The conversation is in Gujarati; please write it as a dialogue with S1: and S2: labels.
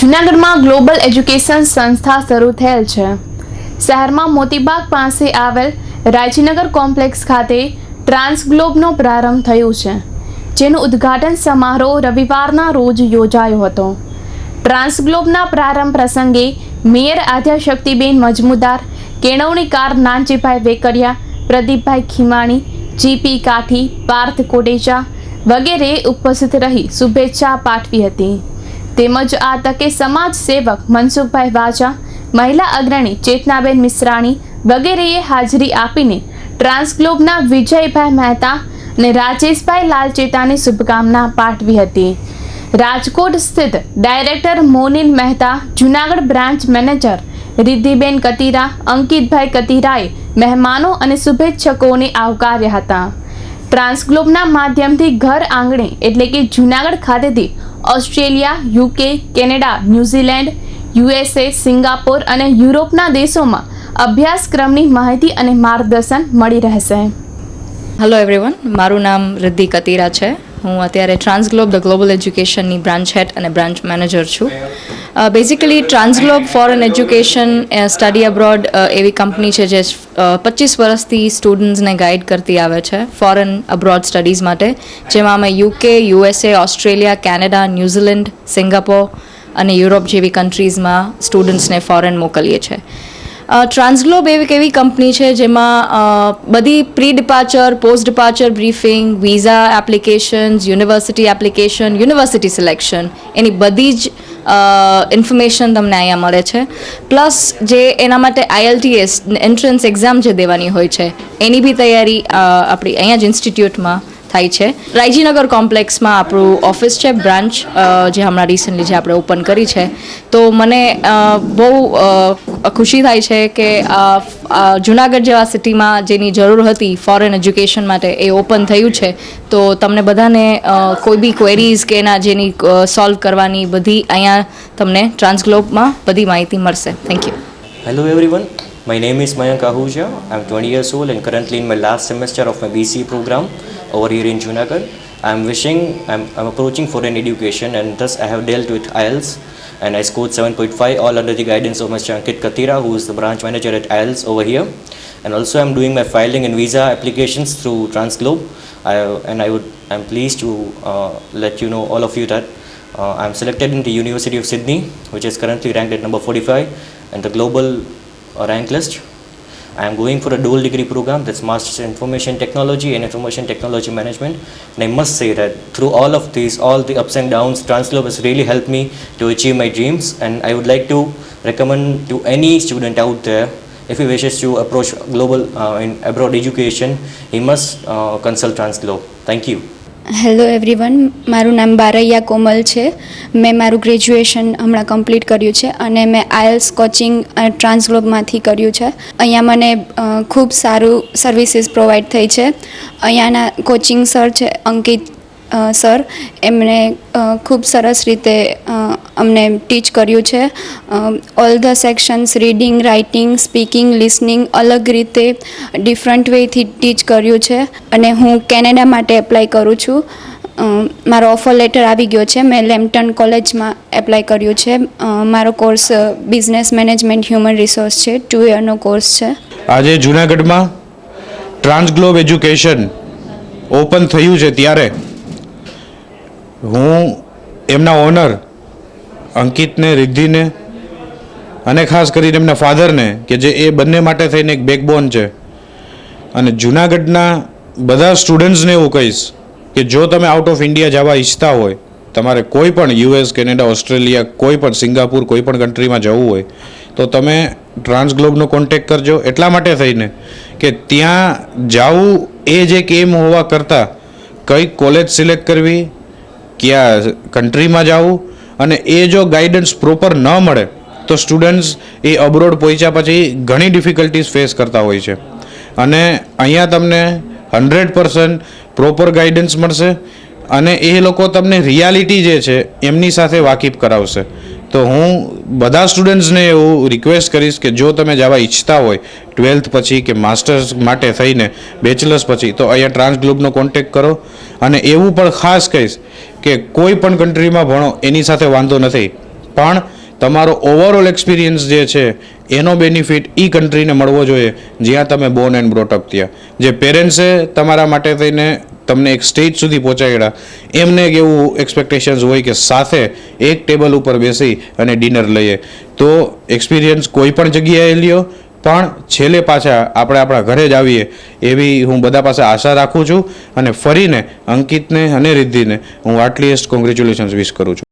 S1: જૂનાગઢમાં ગ્લોબલ એજ્યુકેશન સંસ્થા શરૂ થયેલ છે. શહેરમાં મોતીબાગ પાસે આવેલ રાયજીનગર કોમ્પ્લેક્સ ખાતે ટ્રાન્સગ્લોબનો પ્રારંભ થયો છે, જેનું ઉદ્ઘાટન સમારોહ રવિવારના રોજ યોજાયો હતો. ટ્રાન્સગ્લોબના પ્રારંભ પ્રસંગે મેયર આદ્યાશક્તિબેન મજમુદાર, કેળવણીકાર નાનજીભાઈ વેકરિયા, પ્રદીપભાઈ ખીમાણી, જીપી કાઠી, પાર્થ કોટેચા વગેરે ઉપસ્થિત રહી શુભેચ્છા પાઠવી હતી. તેમજ આ તકે સમાજ સેવક મનસુખભાઈ વાજા, મહિલા અગ્રણી ચેતનાબેન મિશ્રાણી વગેરેએ હાજરી આપીને ટ્રાન્સગ્લોબના વિજયભાઈ મહેતા અને રાજેશભાઈ લાલચેતાની શુભકામના પાઠવી હતી. રાજકોટ સ્થિત director Monil Mehta, Junagadh branch manager Riddhiben Katira, Ankitbhai કતીરાએ મહેમાનો અને શુભેચ્છકોને આવકાર્યા હતા. ટ્રાન્સગ્લોબના માધ્યમથી ઘર આંગણે એટલે કે જૂનાગઢ ખાતેથી Australia, UK, Canada, New Zealand, USA, Singapore અને યુરોપના દેશોમાં અભ્યાસક્રમની માહિતી અને માર્ગદર્શન મળી રહેશે.
S2: હેલો એવરીવન, મારું નામ રિદ્ધિ કતીરા છે. હું અત્યારે ટ્રાન્સગ્લોબ ધ ગ્લોબલ એજ્યુકેશનની બ્રાન્ચ હેડ અને બ્રાન્ચ મેનેજર છું. Basically Transglobe foreign education study abroad એવી કંપની છે જે 25 વર્ષથી સ્ટુડન્ટ્સને ગાઈડ કરતી આવે છે ફોરેન અબ્રોડ સ્ટડીઝ માટે, જેમાં અમે UK, USA, Australia, Canada, New Zealand, Singapore અને યુરોપ જેવી કન્ટ્રીઝમાં સ્ટુડન્ટ્સને ફોરેન મોકલીએ છીએ. ટ્રાન્સગ્લોબ એવી કંપની છે જેમાં બધી pre departure, post departure briefing, visa applications, university selection, એની બધી જ ઇન્ફોર્મેશન તમને અહીંયા મળે છે. પ્લસ જે એના માટે IELTS એન્ટ્રન્સ એક્ઝામ જે દેવાની હોય છે એની બી તૈયારી આપણી અહીંયા જ ઇન્સ્ટિટ્યૂટમાં થાય છે. રાયજીનગર કોમ્પ્લેક્સમાં આપણું ઓફિસ છે, બ્રાન્ચ જે હમણાં રિસન્ટલી જે આપણે ઓપન કરી છે. તો મને બહુ ખુશી થાય છે કે જૂનાગઢ જેવા સિટીમાં જેની જરૂર હતી ફોરેન એજ્યુકેશન માટે એ ઓપન થયું છે. તો તમને બધાને કોઈ બી ક્વેરીઝ કે એના જેની સોલ્વ કરવાની બધી અહીંયા તમને ટ્રાન્સગ્લોબમાં બધી માહિતી મળશે. Thank you.
S3: Hello everyone, my name is Mayank Ahuja. I'm 20 years old and currently in my last semester of my BCE program over here in Junagadh. I'm approaching foreign education and thus I have dealt with IELTS and I scored 7.5 all under the guidance of Mr. Ankit Katira, who is the branch manager at IELTS over here. And also I'm doing my filing and visa applications through TransGlobe. I'm pleased to let you know all of you that I'm selected in the University of Sydney, which is currently ranked at number 45 in the global rank list. I am going for a dual degree program, that's Masters in Information Technology and Information Technology Management. And I must say that through all of these, all the ups and downs, TransGlobe has really helped me to achieve my dreams. And I would like to recommend to any student out there, if he wishes to approach global in abroad education, he must consult TransGlobe. Thank you.
S4: Hello everyone, મારું નામ બારૈયા કોમલ છે. મેં મારું ગ્રેજ્યુએશન હમણાં કમ્પ્લીટ કર્યું છે અને મેં IELTS કોચિંગ ટ્રાન્સગ્લોબમાંથી કર્યું છે. અહીંયા મને ખૂબ સારું સર્વિસીસ પ્રોવાઈડ થઈ છે. અહીંયાના કોચિંગ સર છે અંકિત સર, એમણે ખૂબ સરસ રીતે અમને ટીચ કર્યું છે. All the sections reading, writing, speaking, listening અલગ રીતે ડિફરન્ટ વેથી ટીચ કર્યું છે. અને હું કેનેડા માટે એપ્લાય કરું છું. મારો ઓફર લેટર આવી ગયો છે. મેં લેમ્પટન કોલેજમાં એપ્લાય કર્યું છે. મારો course business management human resource છે. 2 યરનો કોર્સ છે.
S5: આજે જૂનાગઢમાં ટ્રાન્સગ્લોબ એજ્યુકેશન ઓપન થયું છે ત્યારે હું એમના ઓનર અંકિતને, રિદ્ધિને અને ખાસ કરીને એમના ફાધરને, કે જે એ બંને માટે થઈને એક બેકબોન છે, અને જૂનાગઢના બધા સ્ટુડન્ટ્સને એવું કહીશ કે જો તમે આઉટ ઓફ ઇન્ડિયા જવા ઈચ્છતા હોય, તમારે કોઈ પણ US, કેનેડા, ઓસ્ટ્રેલિયા, કોઈ પણ સિંગાપુર, કોઈ પણ કન્ટ્રીમાં જવું હોય તો તમે ટ્રાન્સગ્લોબનો કોન્ટેક્ટ કરજો. એટલા માટે થઈને કે ત્યાં જવું એ જ એક એમ હોવા કરતાં કઈ કોલેજ સિલેક્ટ કરવી, ક્યાં કન્ટ્રીમાં જવું, અને એ જો ગાઈડન્સ પ્રોપર ન મળે તો સ્ટુડન્ટ્સ એ અબ્રોડ પહોંચ્યા પછી ઘણી ડિફિકલ્ટીઝ ફેસ કરતા હોય છે. અને અહીંયા તમને 100% પ્રોપર ગાઈડન્સ મળશે અને એ લોકો તમને રિયાલિટી જે છે એમની સાથે વાકેફ કરાવશે. તો હું બધા સ્ટુડન્ટ્સને એવું રિક્વેસ્ટ કરીશ કે જો તમે જવા ઈચ્છતા હોય 12th પછી કે માસ્ટર્સ માટે થઈને બેચલર્સ પછી, તો અહીંયા ટ્રાન્સગ્લોબનો કોન્ટેક્ટ કરો. અને એવું પણ ખાસ કહીશ કે કોઈ પણ કન્ટ્રીમાં ભણો એની સાથે વાંધો નથી, પણ તમારો ઓવરઓલ એક્સપિરિયન્સ જે છે એનો બેનિફિટ એ કન્ટ્રીને મળવો જોઈએ જ્યાં તમે બોર્ન એન્ડ બ્રોટઅપ થયા. જે પેરેન્ટ્સે તમારા માટે થઈને તમને એક સ્ટેજ સુધી પહોંચાડ્યા, એમને એક એવું એક્સપેક્ટેશન્સ હોય કે સાથે એક ટેબલ ઉપર બેસી અને ડિનર લઈએ. તો એક્સપિરિયન્સ કોઈ પણ જગ્યાએ લ્યો, પણ છેલ્લે પાછા આપણે આપણા ઘરે જ આવીએ એવી હું બધા પાસે આશા રાખું છું. અને ફરીને અંકિતને અને રિદ્ધિને હું આટલીસ્ટ કોંગ્રેચ્યુલેશન્સ વિશ કરું છું.